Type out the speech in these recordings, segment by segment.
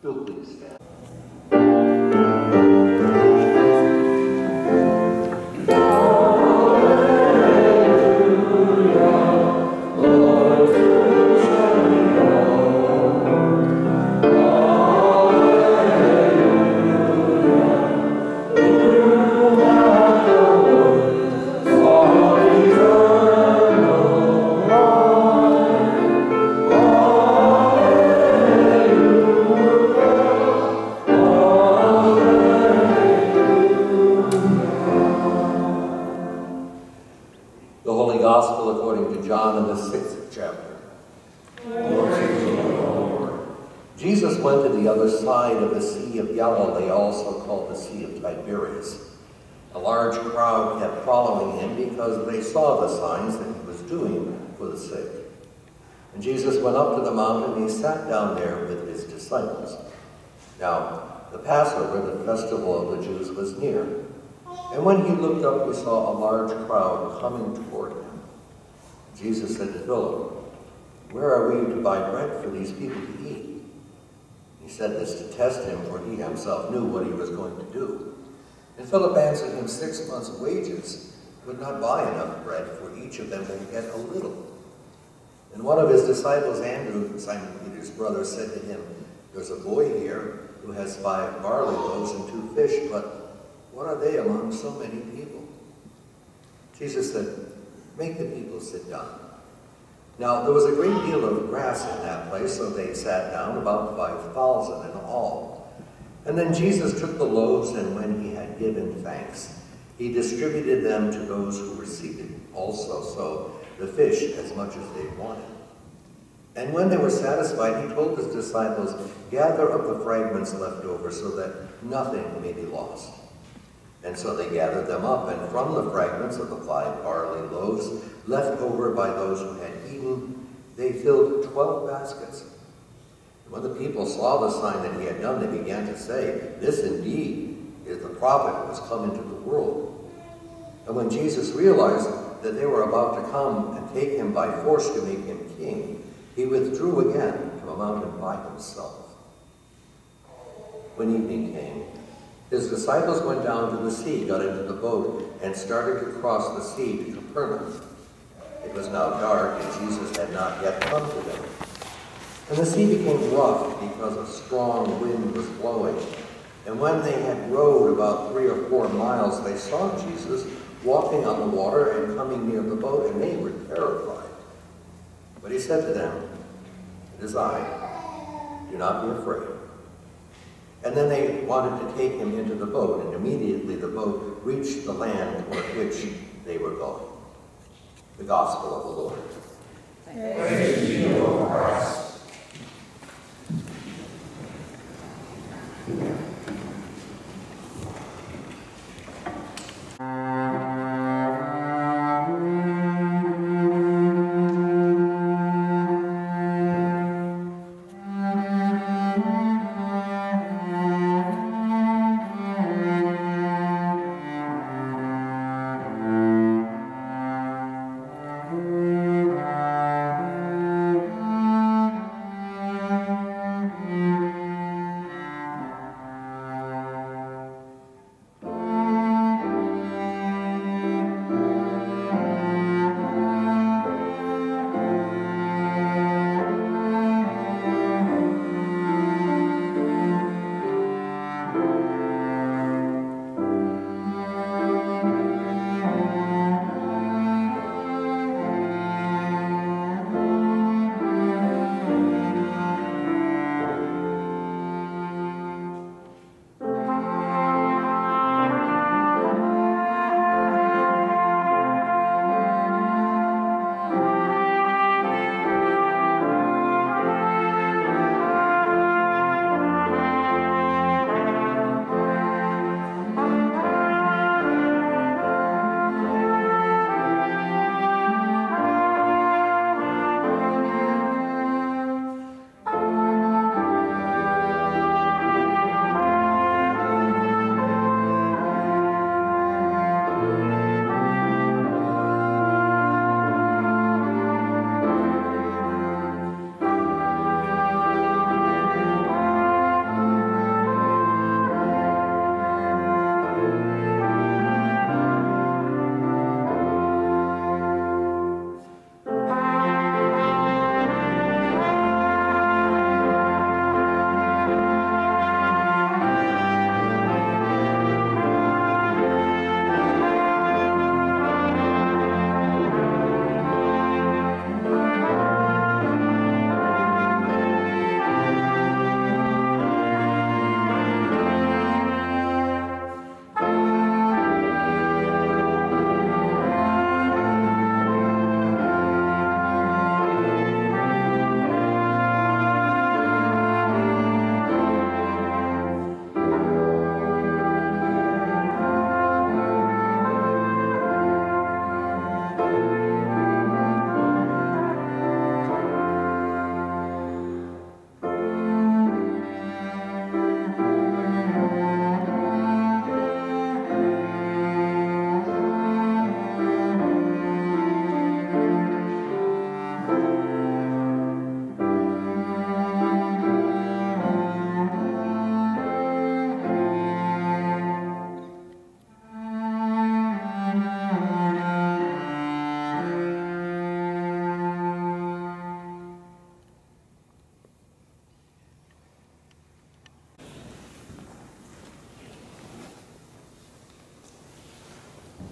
You'll please stand. Jesus went to the other side of the Sea of Galilee, also called the Sea of Tiberias. A large crowd kept following him because they saw the signs that he was doing for the sick. And Jesus went up to the mountain and he sat down there with his disciples. Now, the Passover, the festival of the Jews, was near. And when he looked up, he saw a large crowd coming toward him. Jesus said to Philip, "Where are we to buy bread for these people to eat?" He said this to test him, for he himself knew what he was going to do. And Philip answered him, 6 months' wages would not buy enough bread for each of them to get a little. And one of his disciples, Andrew, Simon Peter's brother, said to him, "There's a boy here who has 5 barley loaves and 2 fish, but what are they among so many people?" Jesus said, "Make the people sit down." Now, there was a great deal of grass in that place, so they sat down, about 5,000 in all. And then Jesus took the loaves, and when he had given thanks, he distributed them to those who were seated also, so the fish as much as they wanted. And when they were satisfied, he told his disciples, "Gather up the fragments left over so that nothing may be lost." And so they gathered them up, and from the fragments of the 5 barley loaves left over by those who had eaten, they filled 12 baskets. And when the people saw the sign that he had done, they began to say, "This indeed is the prophet who has come into the world." And when Jesus realized that they were about to come and take him by force to make him king, he withdrew again to a mountain by himself. When evening came, his disciples went down to the sea, got into the boat, and started to cross the sea to Capernaum. It was now dark, and Jesus had not yet come to them. And the sea became rough because a strong wind was blowing. And when they had rowed about 3 or 4 miles, they saw Jesus walking on the water and coming near the boat, and they were terrified. But he said to them, "It is I. Do not be afraid." And then they wanted to take him into the boat, and immediately the boat reached the land toward which they were going. The Gospel of the Lord. Praise to you, O Christ.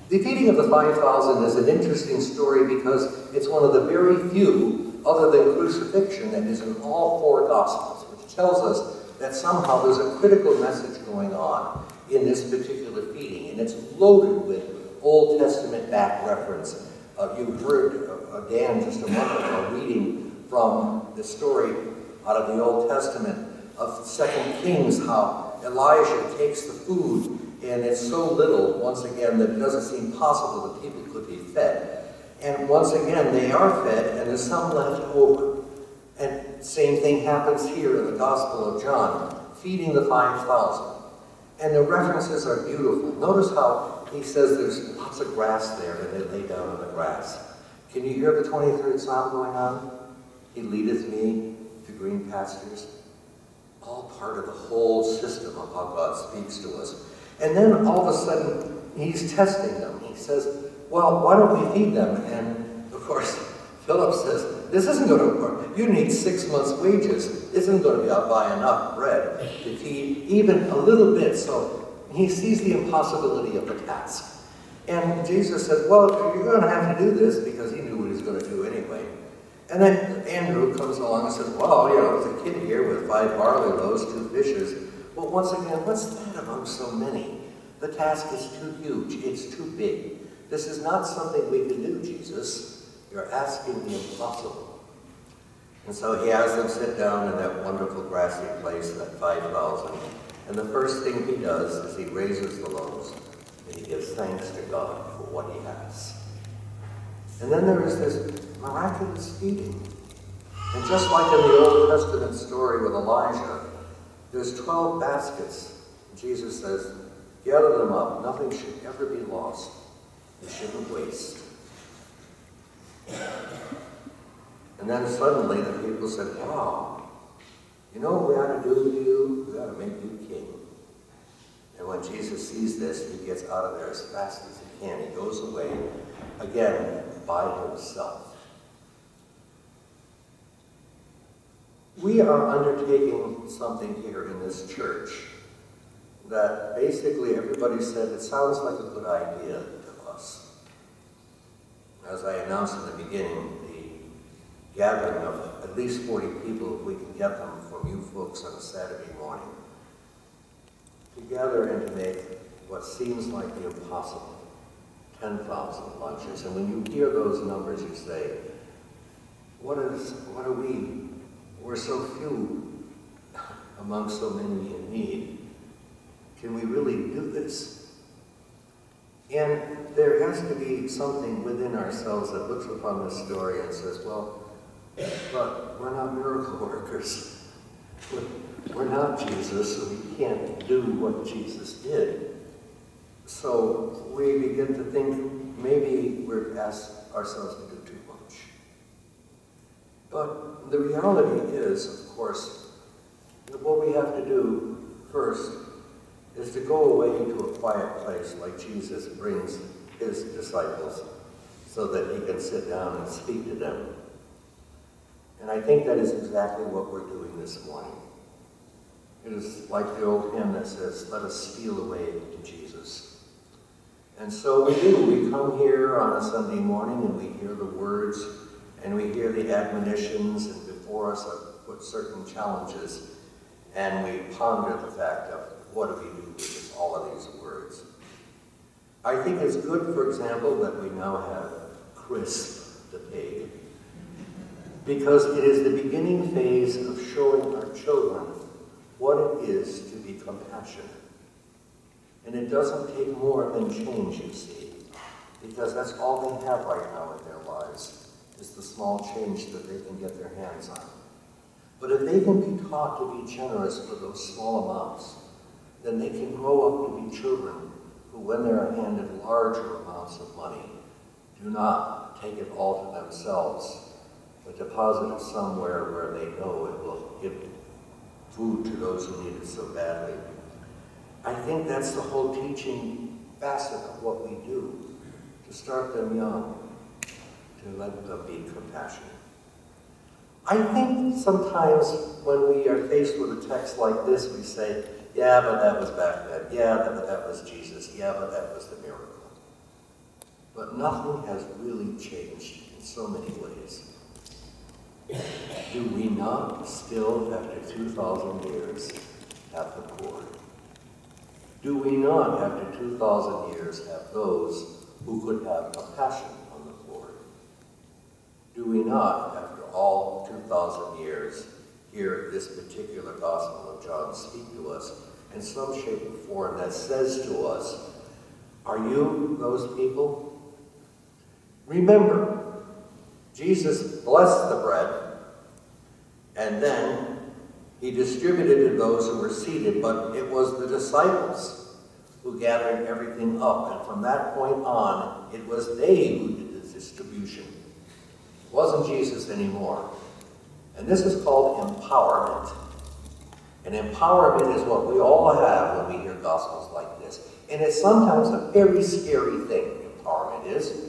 The feeding of the 5,000 is an interesting story because it's one of the very few, other than crucifixion, that is in all four Gospels, which tells us that somehow there's a critical message going on in this particular feeding, and it's loaded with Old Testament back reference. You heard Dan just a moment ago reading from the story out of the Old Testament of 2 Kings, how Elijah takes the food, and it's so little, once again, that it doesn't seem possible that people could be fed. And once again, they are fed, and there's some left over. And same thing happens here in the Gospel of John, feeding the 5,000. And the references are beautiful. Notice how he says there's lots of grass there, and they lay down on the grass. Can you hear the 23rd Psalm going on? He leadeth me to green pastures. All part of the whole system of how God speaks to us. And then all of a sudden, he's testing them. He says, well, why don't we feed them? And of course, Philip says, this isn't going to work. You need 6 months' wages. This isn't going to be able to buy enough bread to feed even a little bit. So he sees the impossibility of the task. And Jesus says, well, you're going to have to do this, because he knew what he was going to do anyway. And then Andrew comes along and says, well, you know, there's a kid here with 5 barley loaves, 2 fishes. Well, once again, what's that among so many? The task is too huge. It's too big. This is not something we can do, Jesus. You're asking the impossible. And so he has them sit down in that wonderful grassy place, that 5,000. And the first thing he does is he raises the loaves, and he gives thanks to God for what he has. And then there is this miraculous feeding. And just like in the Old Testament story with Elijah, there's 12 baskets. Jesus says, gather them up. Nothing should ever be lost. They shouldn't waste. And then suddenly the people said, wow, you know what we ought to do with you? We ought to make you king. And when Jesus sees this, he gets out of there as fast as he can. He goes away, again, by himself. We are undertaking something here in this church that basically everybody said it sounds like a good idea to us. As I announced in the beginning, the gathering of at least 40 people, if we can get them from you folks on a Saturday morning, to gather and to make what seems like the impossible, 10,000 lunches. And when you hear those numbers, you say, what are we? We're so few among so many in need. Can we really do this? And there has to be something within ourselves that looks upon this story and says, well, but we're not miracle workers. We're not Jesus, so we can't do what Jesus did. So we begin to think maybe we've asked ourselves to do too much. But the reality is, of course, that what we have to do first is to go away to a quiet place like Jesus brings his disciples so that he can sit down and speak to them. And I think that is exactly what we're doing this morning. It is like the old hymn that says, let us steal away to Jesus. And so we do. We come here on a Sunday morning and we hear the words and we hear the admonitions, and before us are put certain challenges, and we ponder the fact of what do we do with all of these words. I think it's good, for example, that we now have Crisp the pig, because it is the beginning phase of showing our children what it is to be compassionate. And it doesn't take more than change, you see, because that's all they have right now in their lives, is the small change that they can get their hands on. But if they can be taught to be generous with those small amounts, then they can grow up to be children who, when they are handed larger amounts of money, do not take it all to themselves, but deposit it somewhere where they know it will give food to those who need it so badly. I think that's the whole teaching facet of what we do, to start them young, to let them be compassionate. I think sometimes when we are faced with a text like this, we say, yeah, but that was back then. Yeah, but that was Jesus. Yeah, but that was the miracle. but nothing has really changed in so many ways. Do we not still, after 2,000 years, have the poor? Do we not, after 2,000 years, have those who could have compassion on the poor? Do we not, after all 2,000 years, hear this particular Gospel of John speak to us in some shape or form that says to us, are you those people? Remember, Jesus blessed the bread, and then he distributed to those who were seated, but it was the disciples who gathered everything up, and from that point on, it was they who did the distribution. It wasn't Jesus anymore. And this is called empowerment. And empowerment is what we all have when we hear gospels like this. And it's sometimes a very scary thing, empowerment is.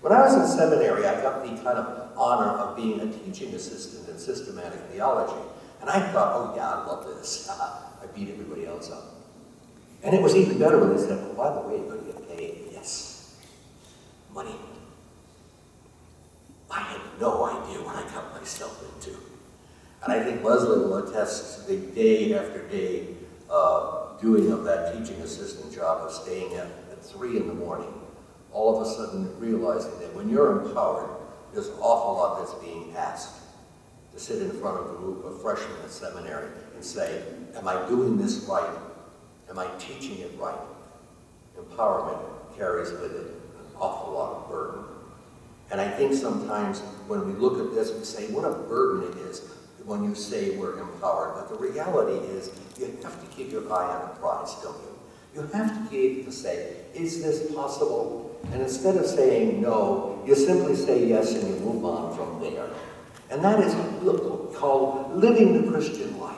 When I was in seminary, I got the kind of honor of being a teaching assistant in systematic theology. And I thought, oh yeah, I love this. I beat everybody else up. And it was even better when they said, oh, by the way, you're going to get paid. Yes. Money. I had no idea what I got myself into. And I think Leslie will attest to the day after day doing of that teaching assistant job of staying at 3 in the morning, all of a sudden realizing that when you're empowered, there's an awful lot that's being asked. To sit in front of a group of freshmen at seminary and say, am I doing this right? Am I teaching it right? Empowerment carries with it an awful lot of burden. And I think sometimes when we look at this, we say, what a burden it is when you say we're empowered. But the reality is, you have to keep your eye on the prize, don't you? You have to be able to say, is this possible? And instead of saying no, you simply say yes and you move on from there. And that is called living the Christian life.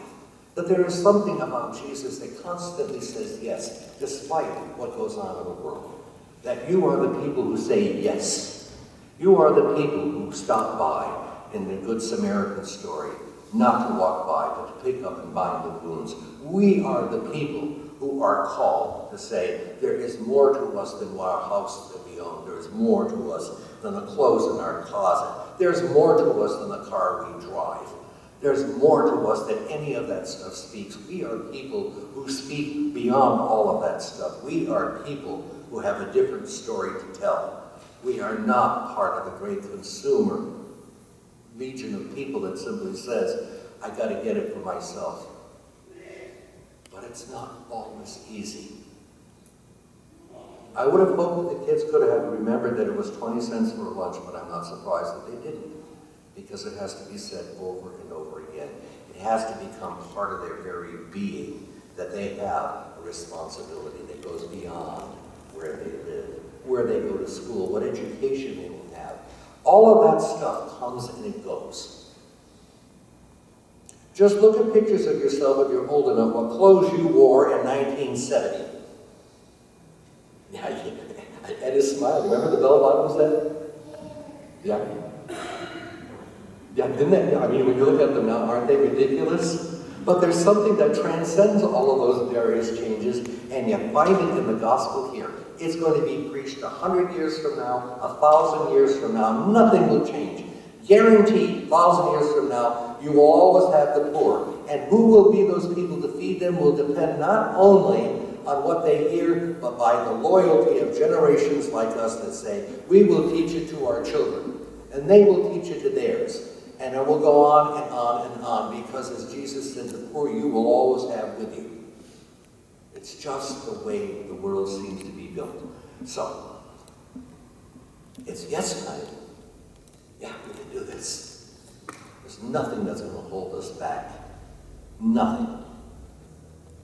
That there is something about Jesus that constantly says yes, despite what goes on in the world. That you are the people who say yes. You are the people who stop by in the Good Samaritan story, not to walk by, but to pick up and bind the wounds. We are the people who are called to say, there is more to us than our house that we own. There is more to us than the clothes in our closet. There's more to us than the car we drive. There's more to us than any of that stuff speaks. We are people who speak beyond all of that stuff. We are people who have a different story to tell. We are not part of the great consumer legion of people that simply says, I got to get it for myself. But it's not always easy. I would have hoped that the kids could have remembered that it was 20 cents for lunch, but I'm not surprised that they didn't, because it has to be said over and over again. It has to become part of their very being, that they have a responsibility that goes beyond where they live, where they go to school, what education they will have. All of that stuff comes and it goes. Just look at pictures of yourself if you're old enough, what clothes you wore in 1970. Yeah, Ed is smiling. Remember the bell-bottoms then? Yeah. Yeah, didn't they? I mean, when you look at them now, aren't they ridiculous? But there's something that transcends all of those various changes, and you find it in the gospel here. It's going to be preached 100 years from now, 1,000 years from now. Nothing will change. Guaranteed, 1,000 years from now, you will always have the poor. And who will be those people to feed them will depend not only on what they hear, but by the loyalty of generations like us that say, we will teach it to our children, and they will teach it to theirs. And it will go on and on and on, because as Jesus said, the poor you will always have with you. It's just the way the world seems to be built. So, it's yes time. Yeah, we can do this. There's nothing that's going to hold us back. Nothing.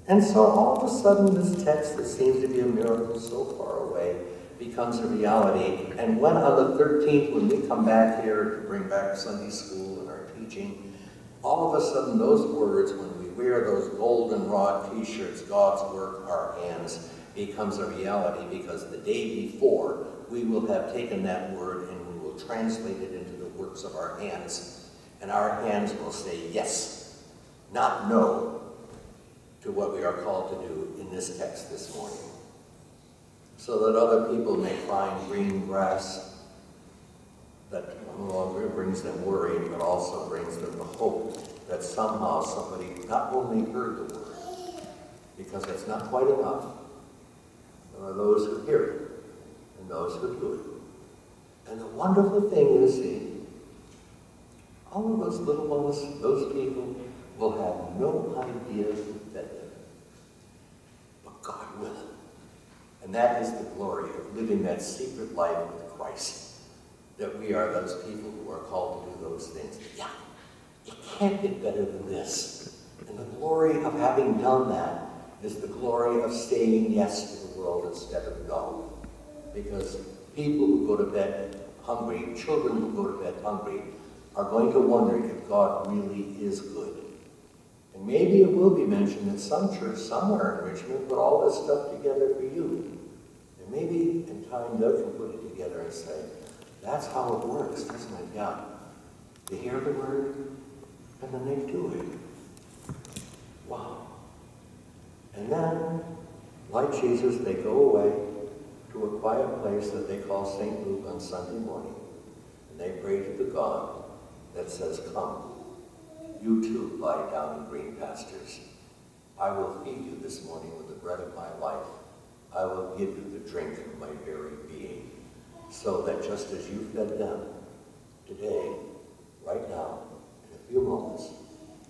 And so all of a sudden this text that seems to be a miracle so far away becomes a reality. And when on the 13th, when we come back here to bring back Sunday school and our teaching, all of a sudden those words, when we wear those goldenrod t-shirts, God's work, our hands, becomes a reality, because the day before we will have taken that word and we will translate it into the works of our hands. And our hands will say yes, not no, to what we are called to do in this text this morning. so that other people may find green grass that no longer brings them worry, but also brings them the hope that somehow somebody not only heard the word, because it's not quite enough. There are those who hear it and those who do it. And the wonderful thing is, see, all of those little ones, those people, will have no idea who fed them. But God will. And that is the glory of living that secret life with Christ. That we are those people who are called to do those things. Yeah, it can't get better than this. And the glory of having done that is the glory of saying yes to the world instead of no. Because people who go to bed hungry, children who go to bed hungry, are going to wonder if God really is good. And maybe it will be mentioned that some church somewhere in Richmond put all this stuff together for you. And maybe in time they can put it together and say, that's how it works, doesn't it? Yeah. They hear the word, and then they do it. Wow. And then, like Jesus, they go away to a quiet place that they call St. Luke on Sunday morning. And they pray to the God that says, come, you too lie down in green pastures. I will feed you this morning with the bread of my life. I will give you the drink of my very being. So that just as you fed them today, right now, in a few moments,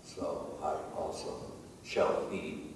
so I also shall feed